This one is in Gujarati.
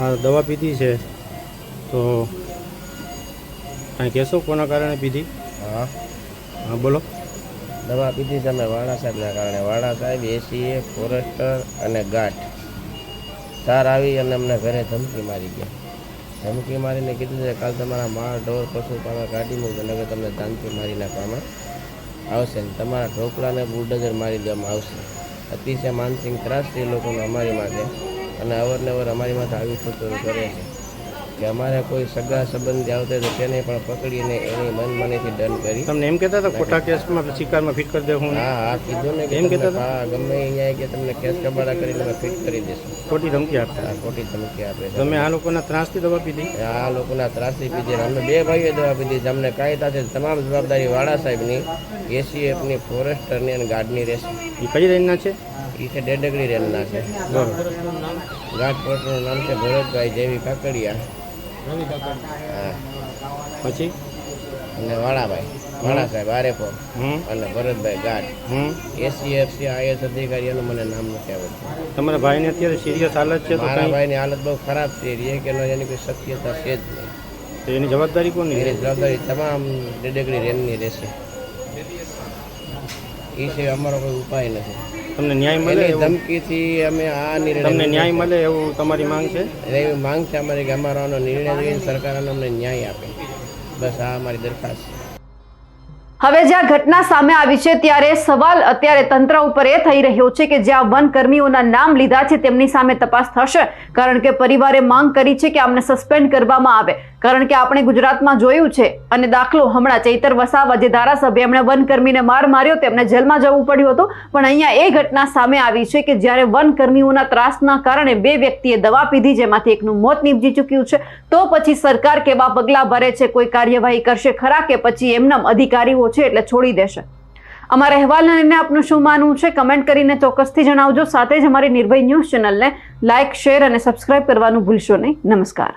દવા પીધી છે તો કાંઈ કહેશો કોના કારણે પીધી? હા, હા બોલો. દવા પીધી છે અમે વાળા સાહેબના કારણે. વાળા સાહેબ, એસીએ, ફોરેસ્ટર અને ગાઢ ચાર આવી અને અમને ઘરે ધમકી મારી ગયા. ધમકી મારીને કીધું છે કાલ તમારા માળ ઢોર પશુ તમે કાઢી મૂકજો, નકર તમને જાનથી મારી નાખવામાં આવશે ને તમારા ઢોકળાને બુલડોઝર મારી દેવામાં આવશે. અતિશય માનસિક ત્રાસ છે એ લોકોને અમારી માટે, અને અવારનવાર અમારી માટે આવી ફતોર કરે છે કે અમારે કોઈ સગા સંબંધી આવતા તો તેને પણ પકડીને એની મનમાનીથી દંડ કરી. તમને એમ કહેતા હતા ખોટા કેસમાં શિકારમાં ફિટ કરી દેવું? હા, કીધું ને કે એમ કહેતા હતા? હા, ગમે અહીંયા કે તમને કેસ કબાડા કરીને અમે ફિટ કરી દઈશું. ખોટી ધમકી આપતા? હા, ખોટી ધમકી આપે છે. તમે આ લોકોના ત્રાસથી દવા પીધી? આ લોકોના ત્રાસથી પીધી. અમે બે ભાઈઓ દવા પીધી. અમને કાંઈ થશે તમામ જવાબદારી વાળા સાહેબની, એસીએફની, ફોરેસ્ટરની અને ગાર્ડની રહેશે. એ કઈ રેન્જના છે? એ છે ડેડગડી રેલના છે. બરોબર. ગાઢ પોસ્ટનું નામ છે ભરતભાઈ જેવી કાકડિયા. હા, પછી અને વાળાભાઈ, વાળા સાહેબ આરેપો અને ભરતભાઈ ગાઢ. એસીએફસી આઈએસ અધિકારીઓનું મને નામ નથી આવડતું. તમારા ભાઈને અત્યારે સિરિયસ હાલત છે? તો મારા ભાઈની હાલત બહુ ખરાબ થઈ રહી છે કે એની કોઈ શક્યતા છે જ નહીં. તો એની જવાબદારી કોની? એની જવાબદારી તમામ ડેડગડી રેલની રહેશે. એ સિવાય અમારો કોઈ ઉપાય નથી. તમને ન્યાય મળે એની ધમકીથી અમે આ નિર્ણય, તમને ન્યાય મળે એવું તમારી માંગ છે? એવી માંગ છે અમારી કે અમારો આનો નિર્ણય લઈને સરકાર અમને ન્યાય આપે. બસ આ અમારી દરખાસ્ત છે. હવે જ્યાં ઘટના સામે આવી છે ત્યારે સવાલ અત્યારે તંત્ર ઉપર એ થઈ રહ્યો છે કે જ્યાં વનકર્મીઓના નામ લીધા છે તેમની સામે તપાસ થશે, કારણ કે પરિવારે માંગ કરી છે કે આમને સસ્પેન્ડ કરવામાં આવે. કારણ કે આપણે ગુજરાતમાં જોયું છે, અને દાખલો હમણાં ચૈતર વસાવા જે ધારાસભ્ય એમણે વનકર્મીને માર માર્યો તેમને જેલમાં જવું પડ્યું હતું, પણ અહીંયા એ ઘટના સામે આવી છે કે જ્યારે વનકર્મીઓના ત્રાસના કારણે બે વ્યક્તિએ દવા પીધી જેમાંથી એકનું મોત નીપજી ચૂક્યું છે. તો પછી સરકાર કેવા પગલાં ભરે છે? કોઈ કાર્યવાહી કરશે ખરા કે પછી એમના અધિકારીઓ છે એટલે છોડી દેશે? અમારા અહેવાલને લઈને આપનું શું માનવું છે કમેન્ટ કરીને ચોક્કસથી જણાવજો. સાથે જ અમારી નિર્ભય ન્યૂઝ ચેનલને લાઇક, શેર અને સબસ્ક્રાઇબ કરવાનું ભૂલશો નહીં. નમસ્કાર.